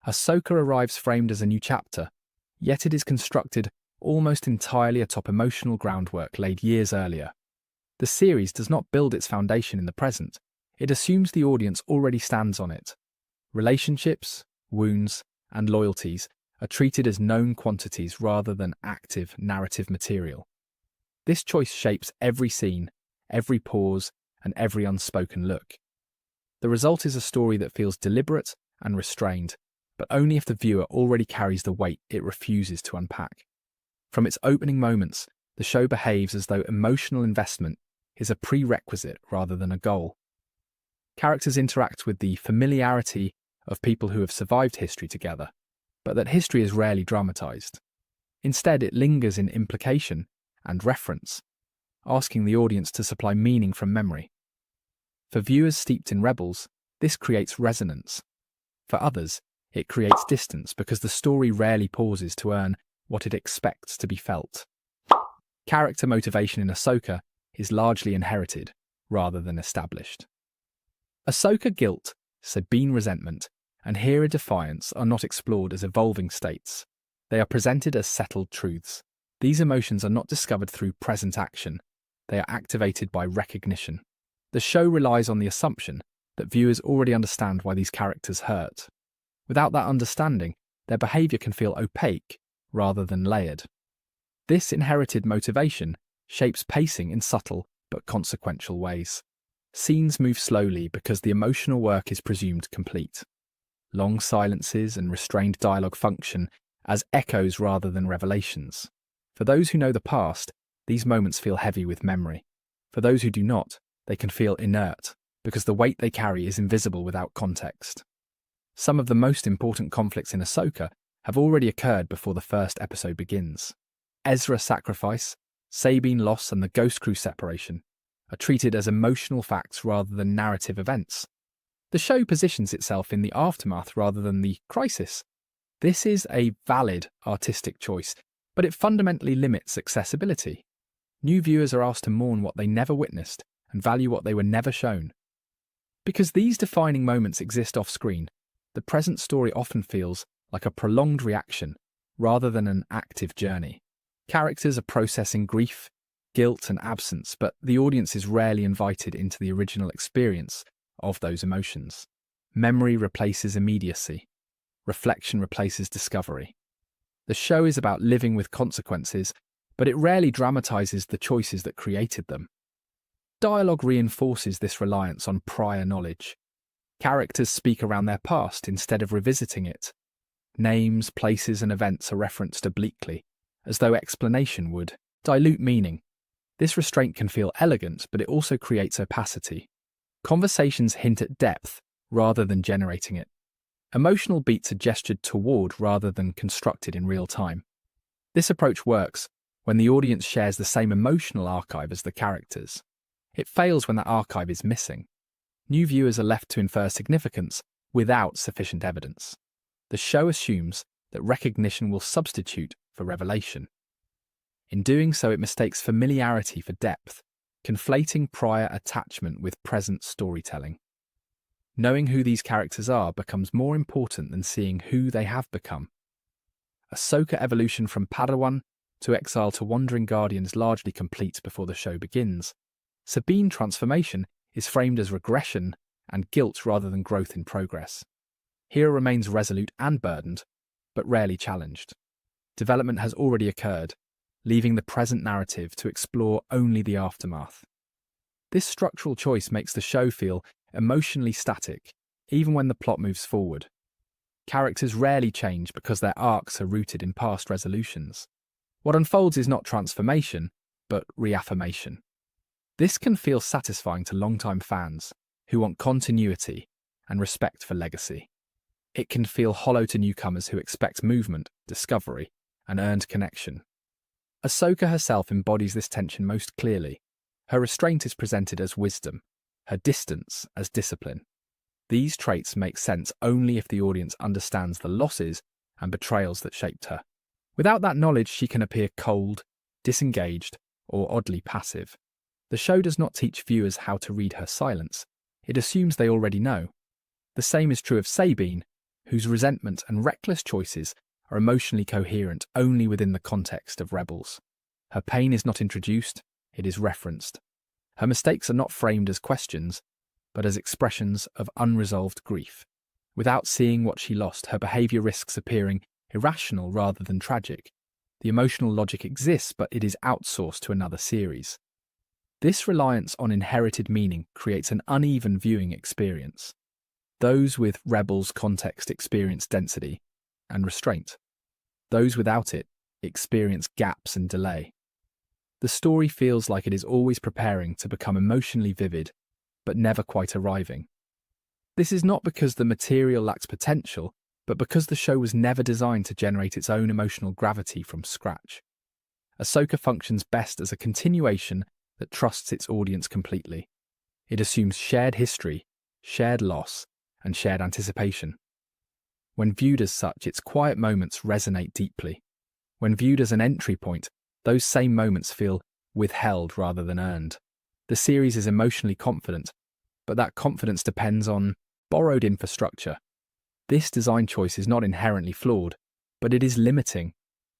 Ahsoka arrives framed as a new chapter, yet it is constructed almost entirely atop emotional groundwork laid years earlier. The series does not build its foundation in the present, it assumes the audience already stands on it. Relationships, wounds, and loyalties are treated as known quantities rather than active narrative material. This choice shapes every scene, every pause, and every unspoken look. The result is a story that feels deliberate and restrained, but only if the viewer already carries the weight it refuses to unpack. From its opening moments, the show behaves as though emotional investment is a prerequisite rather than a goal. Characters interact with the familiarity of people who have survived history together, but that history is rarely dramatized. Instead, it lingers in implication and reference, asking the audience to supply meaning from memory. For viewers steeped in Rebels, this creates resonance. For others, it creates distance because the story rarely pauses to earn what it expects to be felt. Character motivation in Ahsoka is largely inherited rather than established. Ahsoka guilt, Sabine resentment, and Hera defiance are not explored as evolving states. They are presented as settled truths. These emotions are not discovered through present action. They are activated by recognition. The show relies on the assumption that viewers already understand why these characters hurt. Without that understanding, their behavior can feel opaque rather than layered. This inherited motivation shapes pacing in subtle but consequential ways. Scenes move slowly because the emotional work is presumed complete. Long silences and restrained dialogue function as echoes rather than revelations. For those who know the past, these moments feel heavy with memory. For those who do not, they can feel inert, because the weight they carry is invisible without context. Some of the most important conflicts in Ahsoka have already occurred before the first episode begins. Ezra's sacrifice, Sabine loss, and the Ghost Crew separation are treated as emotional facts rather than narrative events. The show positions itself in the aftermath rather than the crisis. This is a valid artistic choice, but it fundamentally limits accessibility. New viewers are asked to mourn what they never witnessed and value what they were never shown. Because these defining moments exist off-screen, the present story often feels like a prolonged reaction rather than an active journey. Characters are processing grief, guilt, and absence, but the audience is rarely invited into the original experience of those emotions. Memory replaces immediacy. Reflection replaces discovery. The show is about living with consequences, but it rarely dramatizes the choices that created them. Dialogue reinforces this reliance on prior knowledge. Characters speak around their past instead of revisiting it. Names, places, and events are referenced obliquely, as though explanation would dilute meaning. This restraint can feel elegant, but it also creates opacity. Conversations hint at depth rather than generating it. Emotional beats are gestured toward rather than constructed in real time. This approach works when the audience shares the same emotional archive as the characters. It fails when that archive is missing. New viewers are left to infer significance without sufficient evidence. The show assumes that recognition will substitute for revelation. In doing so, it mistakes familiarity for depth, conflating prior attachment with present storytelling. Knowing who these characters are becomes more important than seeing who they have become. Ahsoka evolution from Padawan to exile to Wandering Guardian is largely complete before the show begins. Sabine transformation is framed as regression and guilt rather than growth in progress. Hera remains resolute and burdened, but rarely challenged. Development has already occurred, leaving the present narrative to explore only the aftermath. This structural choice makes the show feel emotionally static, even when the plot moves forward. Characters rarely change because their arcs are rooted in past resolutions. What unfolds is not transformation, but reaffirmation. This can feel satisfying to longtime fans who want continuity and respect for legacy. It can feel hollow to newcomers who expect movement, discovery, and earned connection. Ahsoka herself embodies this tension most clearly. Her restraint is presented as wisdom, her distance as discipline. These traits make sense only if the audience understands the losses and betrayals that shaped her. Without that knowledge, she can appear cold, disengaged, or oddly passive. The show does not teach viewers how to read her silence. It assumes they already know. The same is true of Sabine, whose resentment and reckless choices are emotionally coherent only within the context of Rebels. Her pain is not introduced, it is referenced. Her mistakes are not framed as questions, but as expressions of unresolved grief. Without seeing what she lost, her behaviour risks appearing irrational rather than tragic. The emotional logic exists, but it is outsourced to another series. This reliance on inherited meaning creates an uneven viewing experience. Those with Rebels context experience density and restraint. Those without it experience gaps and delay. The story feels like it is always preparing to become emotionally vivid, but never quite arriving. This is not because the material lacks potential, but because the show was never designed to generate its own emotional gravity from scratch. Ahsoka functions best as a continuation that trusts its audience completely. It assumes shared history, shared loss, and shared anticipation. When viewed as such, its quiet moments resonate deeply. When viewed as an entry point, those same moments feel withheld rather than earned. The series is emotionally confident, but that confidence depends on borrowed infrastructure. This design choice is not inherently flawed, but it is limiting.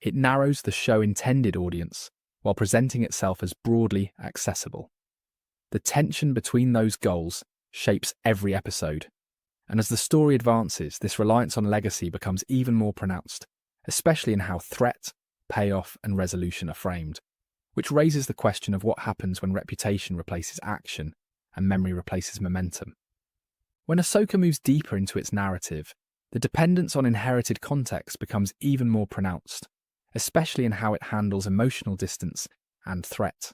It narrows the show's intended audience while presenting itself as broadly accessible. The tension between those goals shapes every episode. And as the story advances, this reliance on legacy becomes even more pronounced, especially in how threat, payoff, and resolution are framed, which raises the question of what happens when reputation replaces action and memory replaces momentum. When Ahsoka moves deeper into its narrative, the dependence on inherited context becomes even more pronounced, especially in how it handles emotional distance and threat.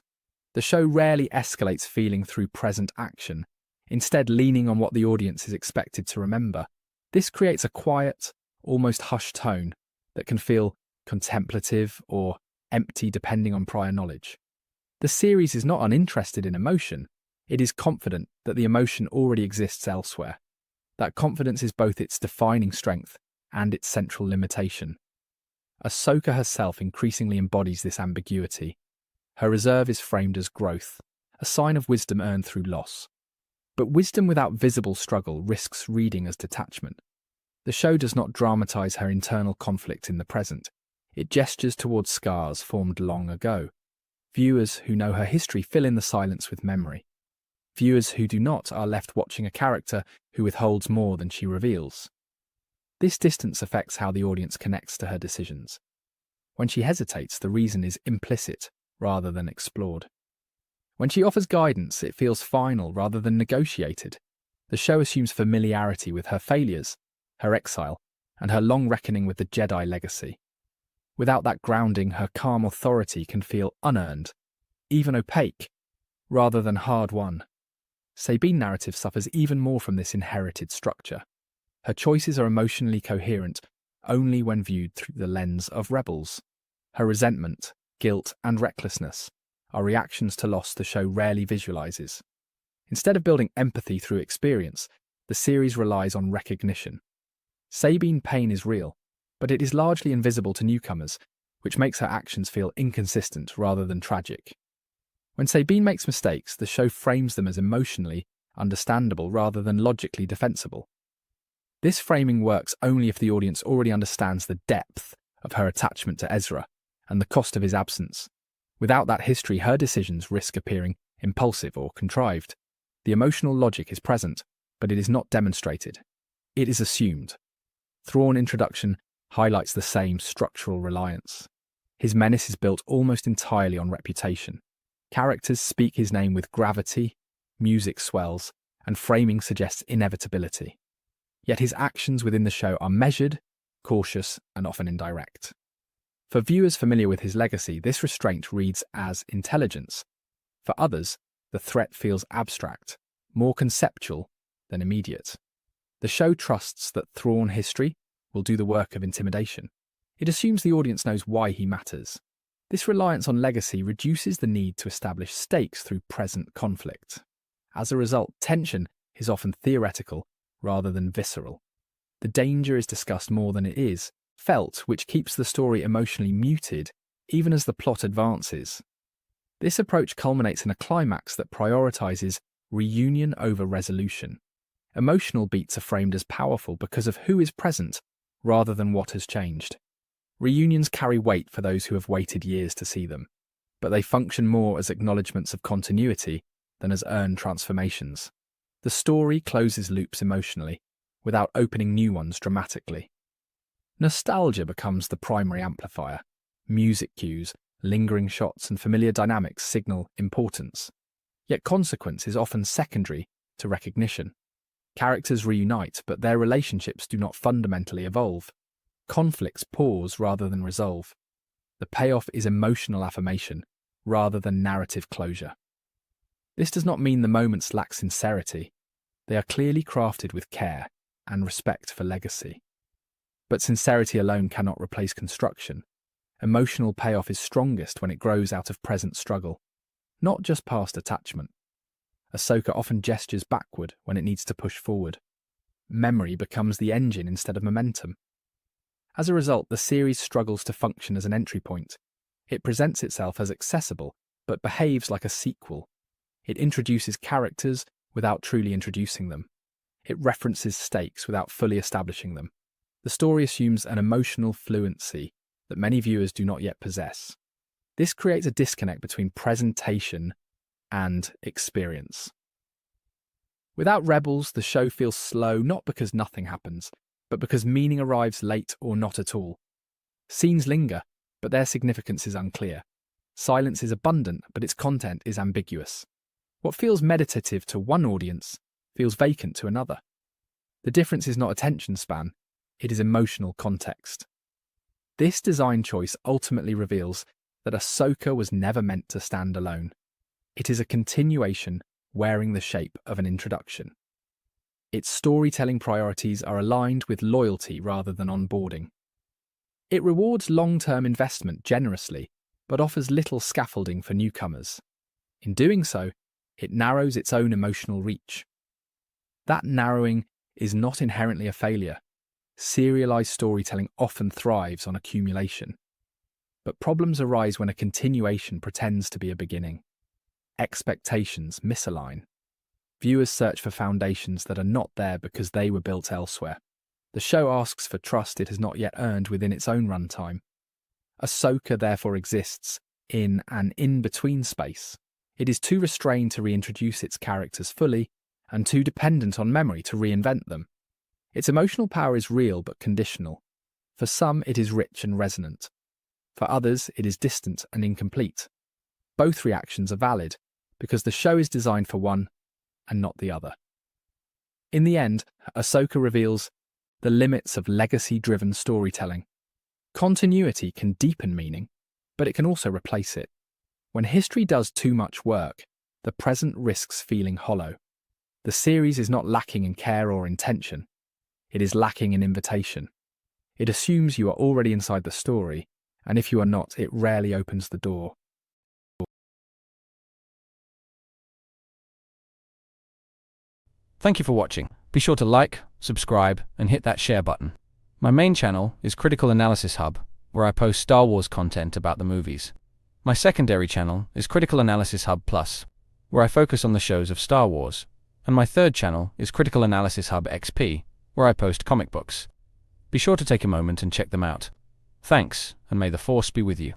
The show rarely escalates feeling through present action, instead leaning on what the audience is expected to remember. This creates a quiet, almost hushed tone that can feel contemplative or empty depending on prior knowledge. The series is not uninterested in emotion, it is confident that the emotion already exists elsewhere. That confidence is both its defining strength and its central limitation. Ahsoka herself increasingly embodies this ambiguity. Her reserve is framed as growth, a sign of wisdom earned through loss. But wisdom without visible struggle risks reading as detachment. The show does not dramatize her internal conflict in the present. It gestures towards scars formed long ago. Viewers who know her history fill in the silence with memory. Viewers who do not are left watching a character who withholds more than she reveals. This distance affects how the audience connects to her decisions. When she hesitates, the reason is implicit rather than explored. When she offers guidance, it feels final rather than negotiated. The show assumes familiarity with her failures, her exile, and her long reckoning with the Jedi legacy. Without that grounding, her calm authority can feel unearned, even opaque, rather than hard-won. Sabine's narrative suffers even more from this inherited structure. Her choices are emotionally coherent only when viewed through the lens of Rebels. Her resentment, guilt, and recklessness are reactions to loss the show rarely visualizes. Instead of building empathy through experience, the series relies on recognition. Sabine's pain is real, but it is largely invisible to newcomers, which makes her actions feel inconsistent rather than tragic. When Sabine makes mistakes, the show frames them as emotionally understandable rather than logically defensible. This framing works only if the audience already understands the depth of her attachment to Ezra and the cost of his absence. Without that history, her decisions risk appearing impulsive or contrived. The emotional logic is present, but it is not demonstrated. It is assumed. Thrawn's introduction highlights the same structural reliance. His menace is built almost entirely on reputation. Characters speak his name with gravity, music swells, and framing suggests inevitability. Yet his actions within the show are measured, cautious, and often indirect. For viewers familiar with his legacy, this restraint reads as intelligence. For others, the threat feels abstract, more conceptual than immediate. The show trusts that Thrawn's history will do the work of intimidation. It assumes the audience knows why he matters. This reliance on legacy reduces the need to establish stakes through present conflict. As a result, tension is often theoretical rather than visceral. The danger is discussed more than it is felt, which keeps the story emotionally muted even as the plot advances. This approach culminates in a climax that prioritizes reunion over resolution. Emotional beats are framed as powerful because of who is present rather than what has changed. Reunions carry weight for those who have waited years to see them, but they function more as acknowledgements of continuity than as earned transformations. The story closes loops emotionally, without opening new ones dramatically. Nostalgia becomes the primary amplifier. Music cues, lingering shots, and familiar dynamics signal importance. Yet consequence is often secondary to recognition. Characters reunite, but their relationships do not fundamentally evolve. Conflicts pause rather than resolve. The payoff is emotional affirmation rather than narrative closure. This does not mean the moments lack sincerity. They are clearly crafted with care and respect for legacy. But sincerity alone cannot replace construction. Emotional payoff is strongest when it grows out of present struggle, not just past attachment. Ahsoka often gestures backward when it needs to push forward. Memory becomes the engine instead of momentum. As a result, the series struggles to function as an entry point. It presents itself as accessible, but behaves like a sequel. It introduces characters without truly introducing them. It references stakes without fully establishing them. The story assumes an emotional fluency that many viewers do not yet possess. This creates a disconnect between presentation and experience. Without Rebels, the show feels slow not because nothing happens, but because meaning arrives late or not at all. Scenes linger, but their significance is unclear. Silence is abundant, but its content is ambiguous. What feels meditative to one audience feels vacant to another. The difference is not attention span, it is emotional context. This design choice ultimately reveals that Ahsoka was never meant to stand alone. It is a continuation wearing the shape of an introduction. Its storytelling priorities are aligned with loyalty rather than onboarding. It rewards long-term investment generously, but offers little scaffolding for newcomers. In doing so, it narrows its own emotional reach. That narrowing is not inherently a failure. Serialized storytelling often thrives on accumulation. But problems arise when a continuation pretends to be a beginning. Expectations misalign. Viewers search for foundations that are not there because they were built elsewhere. The show asks for trust it has not yet earned within its own runtime. Ahsoka therefore exists in an in-between space. It is too restrained to reintroduce its characters fully, and too dependent on memory to reinvent them. Its emotional power is real but conditional. For some, it is rich and resonant. For others, it is distant and incomplete. Both reactions are valid, because the show is designed for one and not the other. In the end, Ahsoka reveals the limits of legacy-driven storytelling. Continuity can deepen meaning, but it can also replace it. When history does too much work, the present risks feeling hollow. The series is not lacking in care or intention. It is lacking in invitation. It assumes you are already inside the story, and if you are not, it rarely opens the door. Thank you for watching. Be sure to like, subscribe, and hit that share button. My main channel is Critical Analysis Hub, where I post Star Wars content about the movies. My secondary channel is Critical Analysis Hub Plus, where I focus on the shows of Star Wars. And my third channel is Critical Analysis Hub XP, where I post comic books. Be sure to take a moment and check them out. Thanks, and may the Force be with you.